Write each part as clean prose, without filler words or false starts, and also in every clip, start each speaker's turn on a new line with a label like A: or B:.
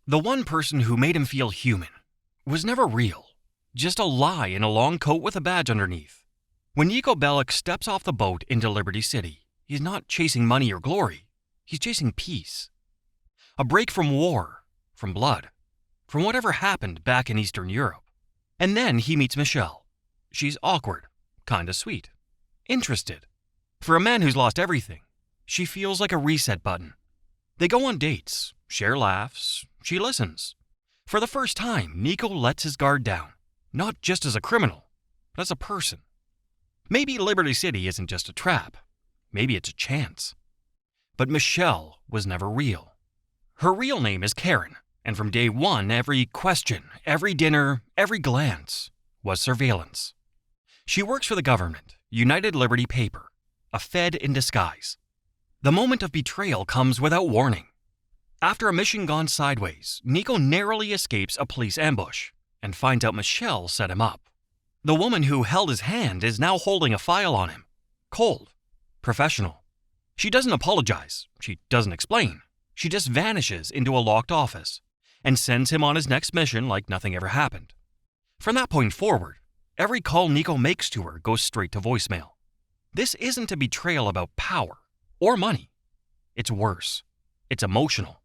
A: The one person who made him feel human was never real, just a lie in a long coat with a badge underneath. When Niko Bellic steps off the boat into Liberty City, he's not chasing money or glory. He's chasing peace. A break from war, from blood, from whatever happened back in Eastern Europe. And then he meets Michelle. She's awkward, kinda sweet, interested. For a man who's lost everything, she feels like a reset button. They go on dates, share laughs, she listens. For the first time, Niko lets his guard down, not just as a criminal, but as a person. Maybe Liberty City isn't just a trap. Maybe it's a chance. But Michelle was never real. Her real name is Karen, and from day one, every question, every dinner, every glance was surveillance. She works for the government, United Liberty Paper, a Fed in disguise. The moment of betrayal comes without warning. After a mission gone sideways, Niko narrowly escapes a police ambush and finds out Michelle set him up. The woman who held his hand is now holding a file on him. Cold. Professional. She doesn't apologize. She doesn't explain. She just vanishes into a locked office and sends him on his next mission like nothing ever happened. From that point forward, every call Niko makes to her goes straight to voicemail. This isn't a betrayal about power or money. It's worse. It's emotional.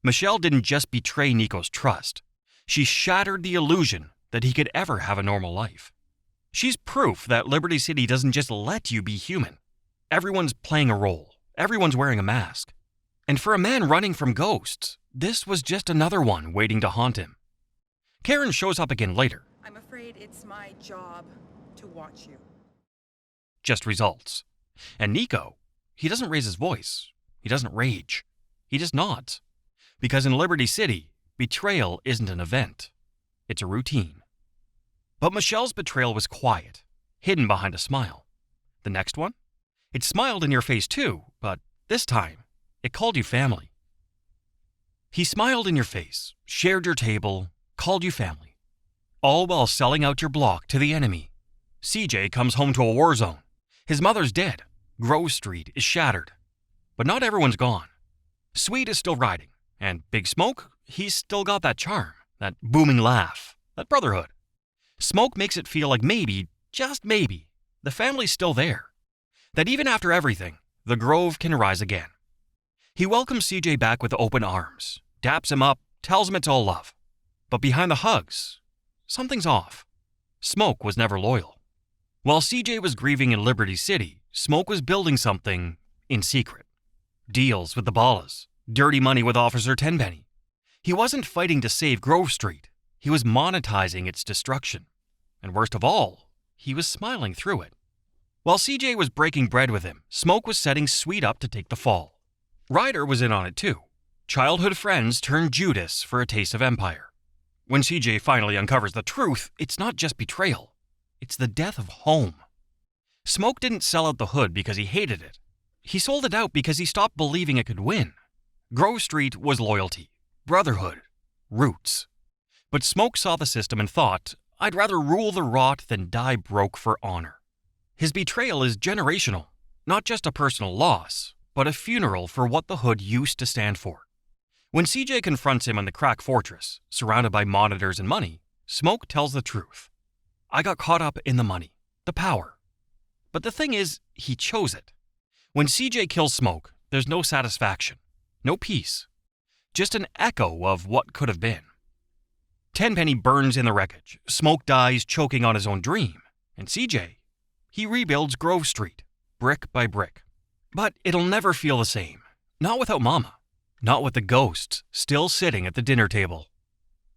A: Michelle didn't just betray Niko's trust. She shattered the illusion that he could ever have a normal life. She's proof that Liberty City doesn't just let you be human. Everyone's playing a role. Everyone's wearing a mask. And for a man running from ghosts, this was just another one waiting to haunt him. Karen shows up again later.
B: I'm afraid it's my job to watch you.
A: Just results. And Niko, he doesn't raise his voice. He doesn't rage. He just nods. Because in Liberty City, betrayal isn't an event. It's a routine. But Michelle's betrayal was quiet, hidden behind a smile. The next one? It smiled in your face too, but this time, it called you family. He smiled in your face, shared your table, called you family. All while selling out your block to the enemy. CJ comes home to a war zone. His mother's dead. Grove Street is shattered. But not everyone's gone. Sweet is still riding. And Big Smoke, he's still got that charm, that booming laugh, that brotherhood. Smoke makes it feel like maybe, just maybe, the family's still there. That even after everything, the Grove can rise again. He welcomes CJ back with open arms, daps him up, tells him it's all love. But behind the hugs, something's off. Smoke was never loyal. While CJ was grieving in Liberty City, Smoke was building something in secret. Deals with the Ballas, dirty money with Officer Tenpenny. He wasn't fighting to save Grove Street. He was monetizing its destruction. And worst of all, he was smiling through it. While CJ was breaking bread with him, Smoke was setting Sweet up to take the fall. Ryder was in on it too. Childhood friends turned Judas for a taste of empire. When CJ finally uncovers the truth, it's not just betrayal. It's the death of home. Smoke didn't sell out the hood because he hated it. He sold it out because he stopped believing it could win. Grove Street was loyalty, brotherhood, roots. But Smoke saw the system and thought, I'd rather rule the rot than die broke for honor. His betrayal is generational, not just a personal loss, but a funeral for what the hood used to stand for. When CJ confronts him in the crack fortress, surrounded by monitors and money, Smoke tells the truth. I got caught up in the money, the power. But the thing is, he chose it. When CJ kills Smoke, there's no satisfaction, no peace, just an echo of what could have been. Tenpenny burns in the wreckage, Smoke dies choking on his own dream, and CJ, he rebuilds Grove Street, brick by brick. But it'll never feel the same, not without Mama, not with the ghosts still sitting at the dinner table.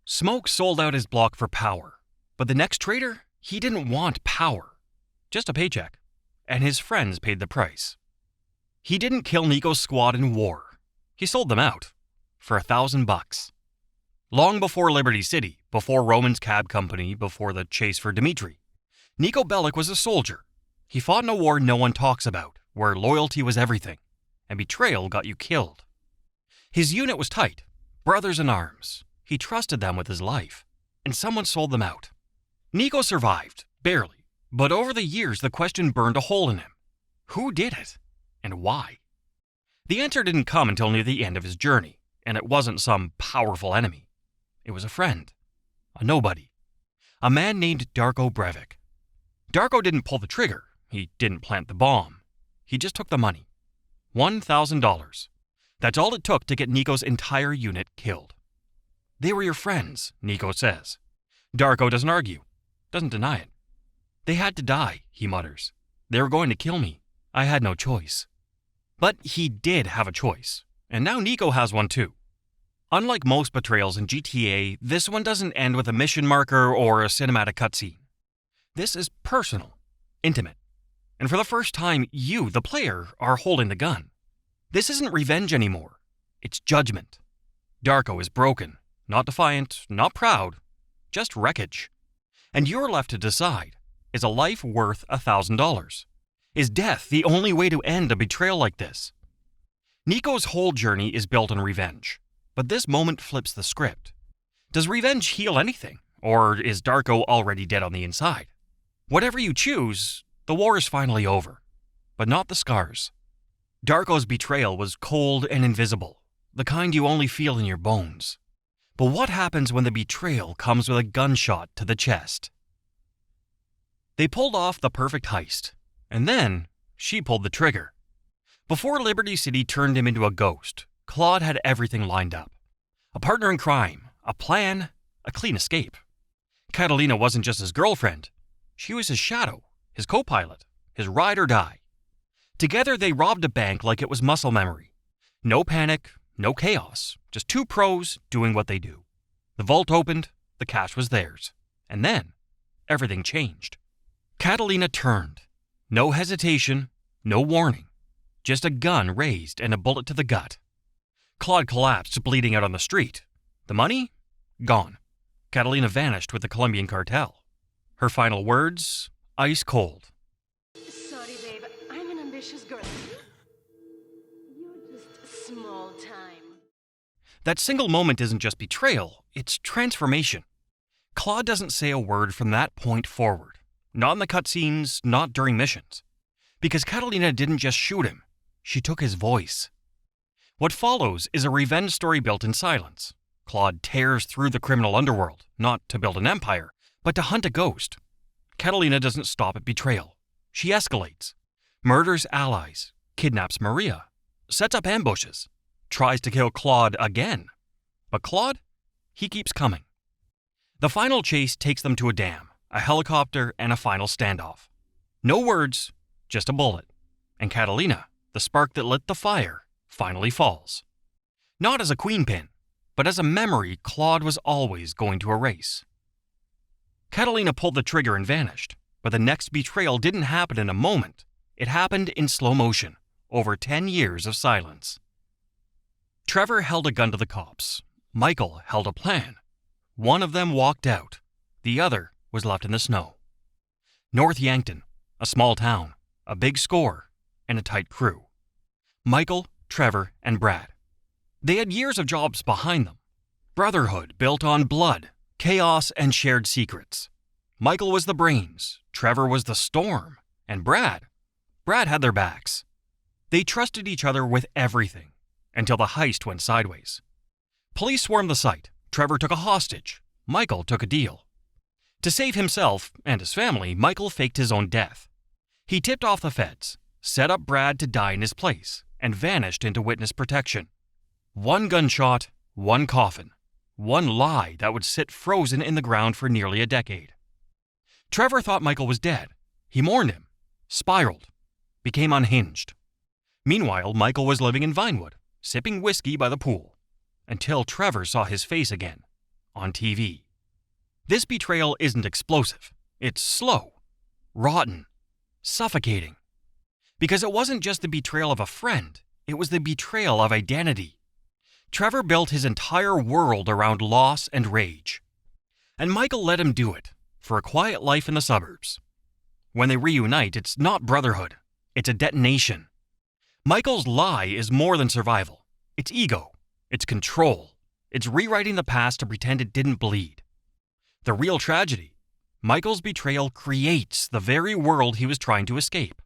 A: Smoke sold out his block for power, but the next traitor, he didn't want power, just a paycheck, and his friends paid the price. He didn't kill Niko's squad in war. He sold them out for $1,000. Long before Liberty City, before Roman's cab company, before the chase for Dimitri, Niko Bellic was a soldier. He fought in a war no one talks about, where loyalty was everything, and betrayal got you killed. His unit was tight, brothers in arms. He trusted them with his life, and someone sold them out. Niko survived, barely, but over the years the question burned a hole in him. Who did it? And why? The answer didn't come until near the end of his journey, and it wasn't some powerful enemy. It was a friend, a nobody, a man named Darko Breivik. Darko didn't pull the trigger. He didn't plant the bomb. He just took the money. $1,000. That's all it took to get Niko's entire unit killed. They were your friends, Niko says. Darko doesn't argue, doesn't deny it. They had to die, he mutters. They were going to kill me. I had no choice. But he did have a choice, and now Niko has one too. Unlike most betrayals in GTA, this one doesn't end with a mission marker or a cinematic cutscene. This is personal, intimate, and for the first time, you, the player, are holding the gun. This isn't revenge anymore. It's judgment. Darko is broken, not defiant, not proud, just wreckage. And you're left to decide, is a life worth $1,000? Is death the only way to end a betrayal like this? Niko's whole journey is built on revenge, but this moment flips the script. Does revenge heal anything, or is Darko already dead on the inside? Whatever you choose, the war is finally over, but not the scars. Darko's betrayal was cold and invisible, the kind you only feel in your bones. But what happens when the betrayal comes with a gunshot to the chest? They pulled off the perfect heist, and then she pulled the trigger. Before Liberty City turned him into a ghost, Claude had everything lined up. A partner in crime, a plan, a clean escape. Catalina wasn't just his girlfriend. She was his shadow, his co-pilot, his ride or die. Together they robbed a bank like it was muscle memory. No panic, no chaos, just two pros doing what they do. The vault opened, the cash was theirs. And then, everything changed. Catalina turned. No hesitation, no warning. Just a gun raised and a bullet to the gut. Claude collapsed, bleeding out on the street. The money? Gone. Catalina vanished with the Colombian cartel. Her final words? Ice cold.
C: Sorry, babe. I'm an ambitious girl. You're just small time.
A: That single moment isn't just betrayal, it's transformation. Claude doesn't say a word from that point forward. Not in the cutscenes, not during missions. Because Catalina didn't just shoot him, she took his voice. What follows is a revenge story built in silence. Claude tears through the criminal underworld, not to build an empire, but to hunt a ghost. Catalina doesn't stop at betrayal. She escalates, murders allies, kidnaps Maria, sets up ambushes, tries to kill Claude again. But Claude, he keeps coming. The final chase takes them to a dam, a helicopter, and a final standoff. No words, just a bullet. And Catalina, the spark that lit the fire, finally falls. Not as a queen pin, but as a memory Claude was always going to erase. Catalina pulled the trigger and vanished, but the next betrayal didn't happen in a moment. It happened in slow motion, over 10 years of silence. Trevor held a gun to the cops. Michael held a plan. One of them walked out. The other was left in the snow. North Yankton, a small town, a big score, and a tight crew. Michael, Trevor, and Brad. They had years of jobs behind them. Brotherhood built on blood, chaos, and shared secrets. Michael was the brains, Trevor was the storm, and Brad had their backs. They trusted each other with everything, until the heist went sideways. Police swarmed the site. Trevor took a hostage. Michael took a deal. To save himself and his family, Michael faked his own death. He tipped off the feds, set up Brad to die in his place, and vanished into witness protection. One gunshot, one coffin, one lie that would sit frozen in the ground for nearly a decade. Trevor thought Michael was dead. He mourned him, spiraled, became unhinged. Meanwhile, Michael was living in Vinewood, sipping whiskey by the pool, until Trevor saw his face again, on TV. This betrayal isn't explosive. It's slow, rotten, suffocating. Because it wasn't just the betrayal of a friend, it was the betrayal of identity. Trevor built his entire world around loss and rage. And Michael let him do it, for a quiet life in the suburbs. When they reunite, it's not brotherhood, it's a detonation. Michael's lie is more than survival. It's ego, it's control, it's rewriting the past to pretend it didn't bleed. The real tragedy, Michael's betrayal creates the very world he was trying to escape.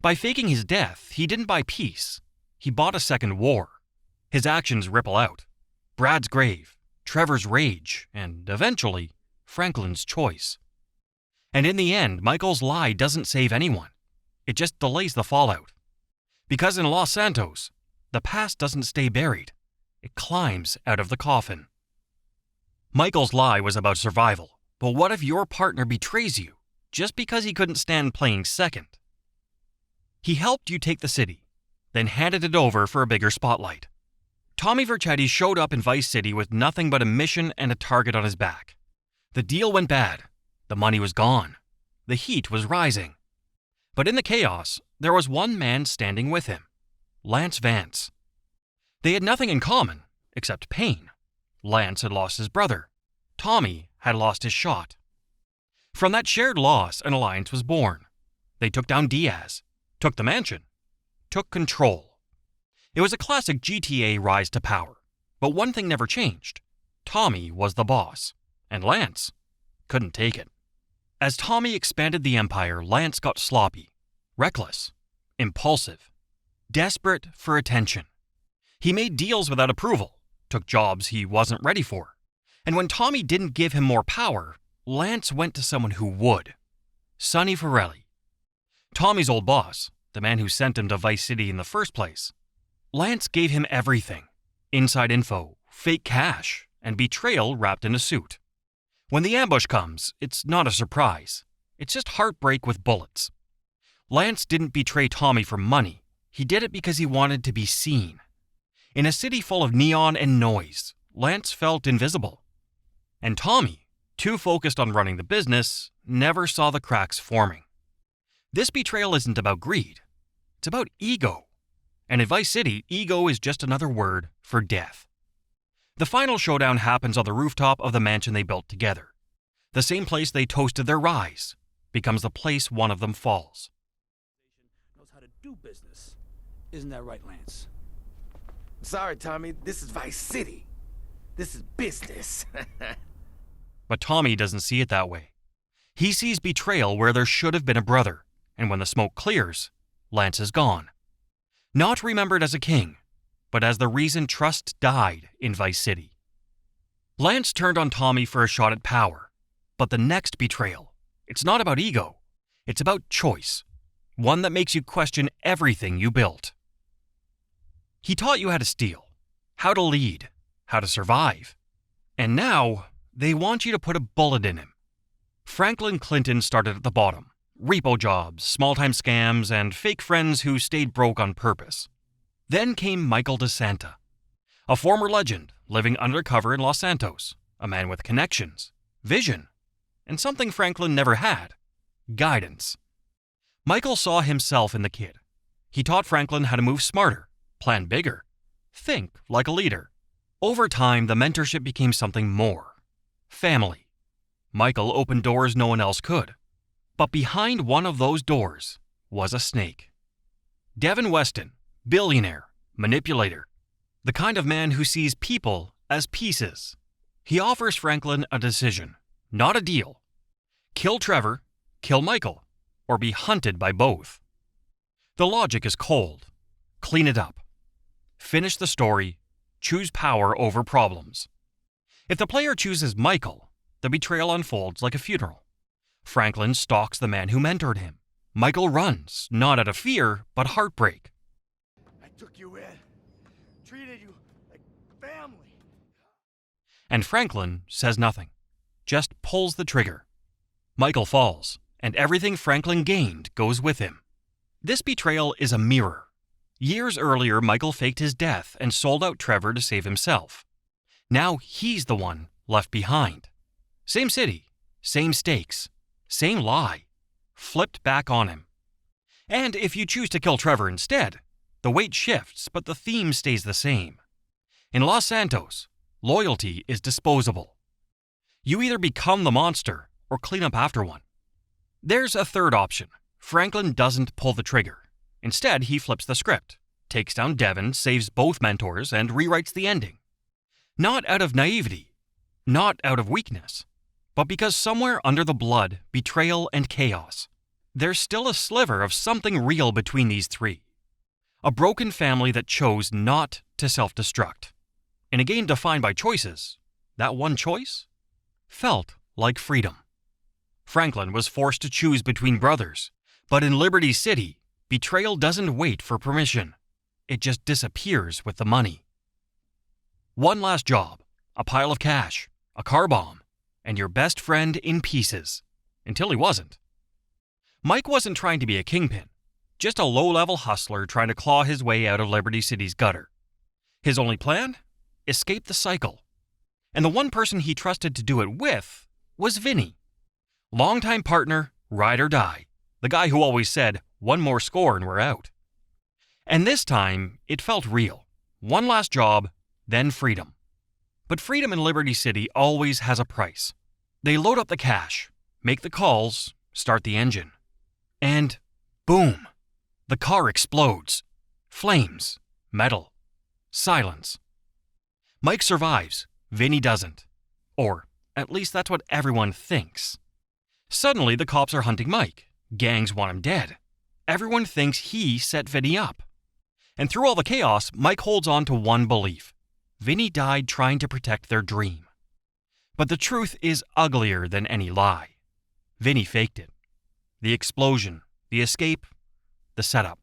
A: By faking his death, he didn't buy peace. He bought a second war. His actions ripple out. Brad's grave, Trevor's rage, and, eventually, Franklin's choice. And in the end, Michael's lie doesn't save anyone. It just delays the fallout. Because in Los Santos, the past doesn't stay buried. It climbs out of the coffin. Michael's lie was about survival, but what if your partner betrays you just because he couldn't stand playing second? He helped you take the city, then handed it over for a bigger spotlight. Tommy Vercetti showed up in Vice City with nothing but a mission and a target on his back. The deal went bad. The money was gone. The heat was rising. But in the chaos, there was one man standing with him, Lance Vance. They had nothing in common, except pain. Lance had lost his brother. Tommy had lost his shot. From that shared loss, an alliance was born. They took down Diaz, took the mansion, took control. It was a classic GTA rise to power, but one thing never changed. Tommy was the boss, and Lance couldn't take it. As Tommy expanded the empire, Lance got sloppy, reckless, impulsive, desperate for attention. He made deals without approval, took jobs he wasn't ready for. And when Tommy didn't give him more power, Lance went to someone who would. Sonny Forelli. Tommy's old boss, the man who sent him to Vice City in the first place. Lance gave him everything. Inside info, fake cash, and betrayal wrapped in a suit. When the ambush comes, it's not a surprise. It's just heartbreak with bullets. Lance didn't betray Tommy for money. He did it because he wanted to be seen. In a city full of neon and noise, Lance felt invisible. And Tommy, too focused on running the business, never saw the cracks forming. This betrayal isn't about greed. It's about ego. And in Vice City, ego is just another word for death. The final showdown happens on the rooftop of the mansion they built together. The same place they toasted their rise becomes the place one of them falls.
D: Knows how to do business. Isn't that right, Lance?
E: Sorry, Tommy, this is Vice City. This is business.
A: But Tommy doesn't see it that way. He sees betrayal where there should have been a brother, and when the smoke clears, Lance is gone. Not remembered as a king, but as the reason trust died in Vice City. Lance turned on Tommy for a shot at power, but the next betrayal, it's not about ego, it's about choice, one that makes you question everything you built. He taught you how to steal, how to lead, how to survive. And now, they want you to put a bullet in him. Franklin Clinton started at the bottom. Repo jobs, small-time scams, and fake friends who stayed broke on purpose. Then came Michael DeSanta, a former legend living undercover in Los Santos, a man with connections, vision, and something Franklin never had, guidance. Michael saw himself in the kid. He taught Franklin how to move smarter, plan bigger, think like a leader. Over time, the mentorship became something more. Family. Michael opened doors no one else could. But behind one of those doors was a snake. Devin Weston, billionaire, manipulator, the kind of man who sees people as pieces. He offers Franklin a decision, not a deal. Kill Trevor, kill Michael, or be hunted by both. The logic is cold. Clean it up. Finish the story. Choose power over problems. If the player chooses Michael, the betrayal unfolds like a funeral. Franklin stalks the man who mentored him. Michael runs, not out of fear, but heartbreak.
E: I took you in, treated you like family.
A: And Franklin says nothing, just pulls the trigger. Michael falls, and everything Franklin gained goes with him. This betrayal is a mirror. Years earlier, Michael faked his death and sold out Trevor to save himself. Now he's the one left behind. Same city, same stakes, same lie, flipped back on him. And if you choose to kill Trevor instead, the weight shifts, but the theme stays the same. In Los Santos, loyalty is disposable. You either become the monster or clean up after one. There's a third option. Franklin doesn't pull the trigger. Instead, he flips the script, takes down Devin, saves both mentors, and rewrites the ending. Not out of naivety, not out of weakness, but because somewhere under the blood, betrayal, and chaos, there's still a sliver of something real between these three. A broken family that chose not to self-destruct. In a game defined by choices, that one choice felt like freedom. Franklin was forced to choose between brothers, but in Liberty City, betrayal doesn't wait for permission. It just disappears with the money. One last job, a pile of cash, a car bomb, and your best friend in pieces. Until he wasn't. Mike wasn't trying to be a kingpin, just a low-level hustler trying to claw his way out of Liberty City's gutter. His only plan? Escape the cycle. And the one person he trusted to do it with was Vinnie. Longtime partner, ride or die. The guy who always said, one more score and we're out. And this time, it felt real. One last job, then freedom. But freedom in Liberty City always has a price. They load up the cash, make the calls, start the engine. And boom! The car explodes. Flames, metal, silence. Mike survives, Vinnie doesn't. Or, at least that's what everyone thinks. Suddenly the cops are hunting Mike. Gangs want him dead. Everyone thinks he set Vinnie up. And through all the chaos, Mike holds on to one belief. Vinnie died trying to protect their dream. But the truth is uglier than any lie. Vinnie faked it. The explosion, the escape, the setup.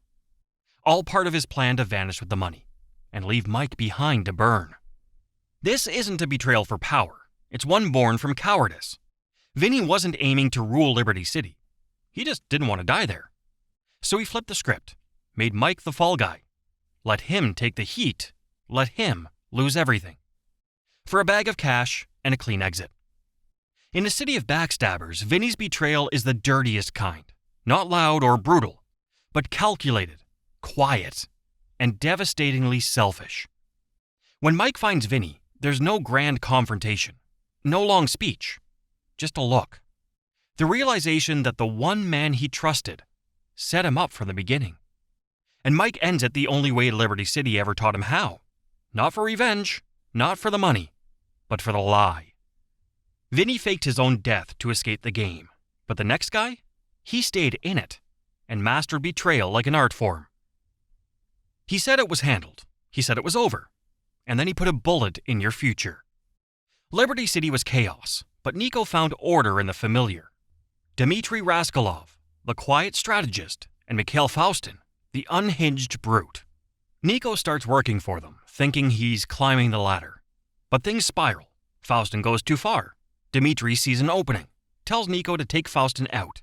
A: All part of his plan to vanish with the money and leave Mike behind to burn. This isn't a betrayal for power. It's one born from cowardice. Vinnie wasn't aiming to rule Liberty City. He just didn't want to die there. So he flipped the script, made Mike the fall guy. Let him take the heat. Let him lose everything. For a bag of cash and a clean exit. In a city of backstabbers, Vinnie's betrayal is the dirtiest kind. Not loud or brutal, but calculated, quiet, and devastatingly selfish. When Mike finds Vinnie, there's no grand confrontation, no long speech, just a look. The realization that the one man he trusted set him up from the beginning. And Mike ends it the only way Liberty City ever taught him how. Not for revenge, not for the money, but for the lie. Vinnie faked his own death to escape the game, but the next guy, he stayed in it and mastered betrayal like an art form. He said it was handled. He said it was over. And then he put a bullet in your future. Liberty City was chaos, but Niko found order in the familiar. Dimitri Raskolov, the quiet strategist, and Mikhail Faustin, the unhinged brute. Niko starts working for them, thinking he's climbing the ladder. But things spiral. Faustin goes too far. Dimitri sees an opening, tells Niko to take Faustin out.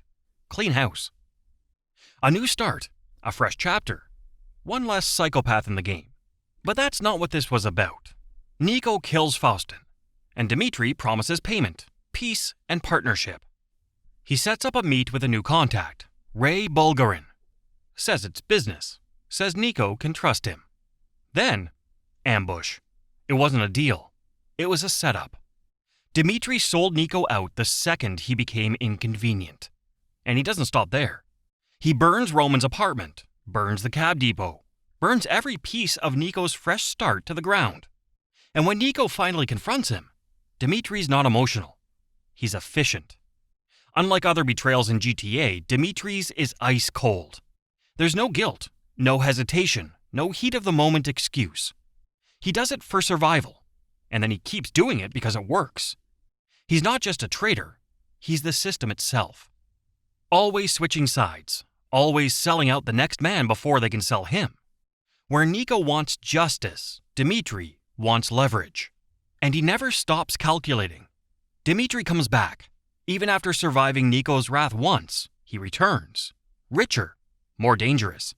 A: Clean house. A new start, a fresh chapter. One less psychopath in the game. But that's not what this was about. Niko kills Faustin, and Dimitri promises payment, peace, and partnership. He sets up a meet with a new contact, Ray Bulgarin. Says it's business. Says Niko can trust him. Then, ambush. It wasn't a deal. It was a setup. Dimitri sold Niko out the second he became inconvenient. And he doesn't stop there. He burns Roman's apartment, burns the cab depot, burns every piece of Niko's fresh start to the ground. And when Niko finally confronts him, Dimitri's not emotional. He's efficient. Unlike other betrayals in GTA, Dimitri's is ice cold. There's no guilt, no hesitation, no heat-of-the-moment excuse. He does it for survival, and then he keeps doing it because it works. He's not just a traitor, he's the system itself. Always switching sides, always selling out the next man before they can sell him. Where Niko wants justice, Dimitri wants leverage. And he never stops calculating. Dimitri comes back. Even after surviving Niko's wrath once, he returns. Richer, more dangerous.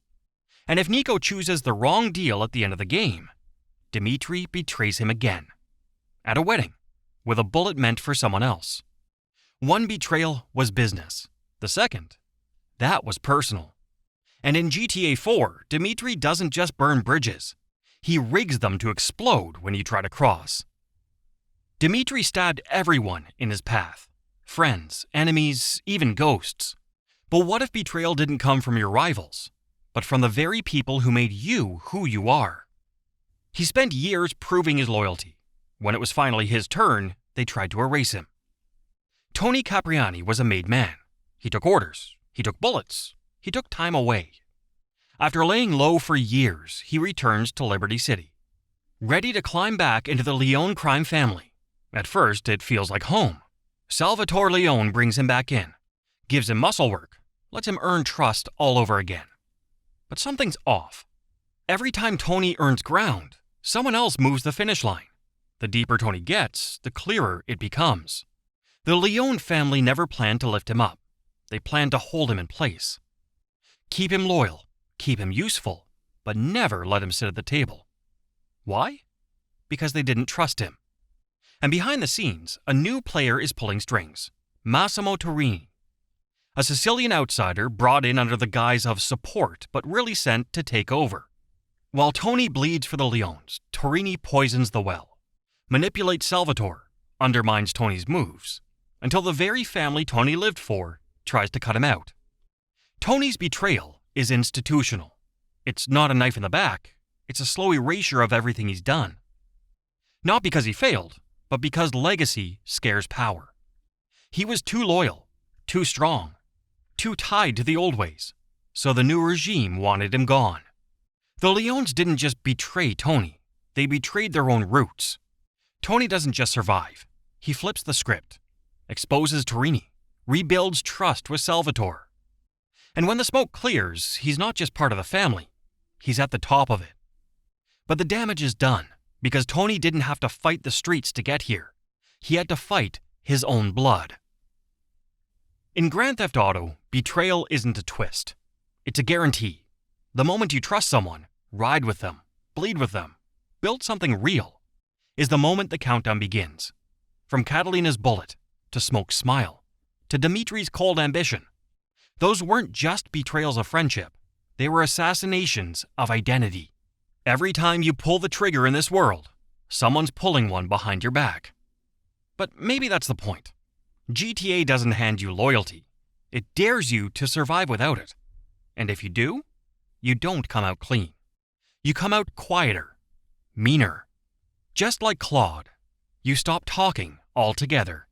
A: And if Niko chooses the wrong deal at the end of the game, Dimitri betrays him again. At a wedding, with a bullet meant for someone else. One betrayal was business. The second, that was personal. And in GTA 4, Dimitri doesn't just burn bridges. He rigs them to explode when you try to cross. Dimitri stabbed everyone in his path. Friends, enemies, even ghosts. But what if betrayal didn't come from your rivals, but from the very people who made you who you are? He spent years proving his loyalty. When it was finally his turn, they tried to erase him. Tony Capriani was a made man. He took orders. He took bullets. He took time away. After laying low for years, he returns to Liberty City, ready to climb back into the Leone crime family. At first, it feels like home. Salvatore Leone brings him back in, gives him muscle work, lets him earn trust all over again. But something's off. Every time Tony earns ground, someone else moves the finish line. The deeper Tony gets, the clearer it becomes. The Leone family never planned to lift him up. They planned to hold him in place. Keep him loyal, keep him useful, but never let him sit at the table. Why? Because they didn't trust him. And behind the scenes, a new player is pulling strings. Massimo Torini, a Sicilian outsider brought in under the guise of support but really sent to take over. While Tony bleeds for the Leones, Torini poisons the well, manipulates Salvatore, undermines Tony's moves, until the very family Tony lived for tries to cut him out. Tony's betrayal is institutional. It's not a knife in the back, it's a slow erasure of everything he's done. Not because he failed, but because legacy scares power. He was too loyal, too strong, too tied to the old ways, so the new regime wanted him gone. The Leones didn't just betray Tony, they betrayed their own roots. Tony doesn't just survive, he flips the script, exposes Torini, rebuilds trust with Salvatore. And when the smoke clears, he's not just part of the family, he's at the top of it. But the damage is done, because Tony didn't have to fight the streets to get here. He had to fight his own blood. In Grand Theft Auto, betrayal isn't a twist. It's a guarantee. The moment you trust someone, ride with them, bleed with them, build something real, is the moment the countdown begins. From Catalina's bullet, to Smoke's smile, to Dimitri's cold ambition. Those weren't just betrayals of friendship. They were assassinations of identity. Every time you pull the trigger in this world, someone's pulling one behind your back. But maybe that's the point. GTA doesn't hand you loyalty. It dares you to survive without it. And if you do, you don't come out clean. You come out quieter, meaner. Just like Claude, you stop talking altogether.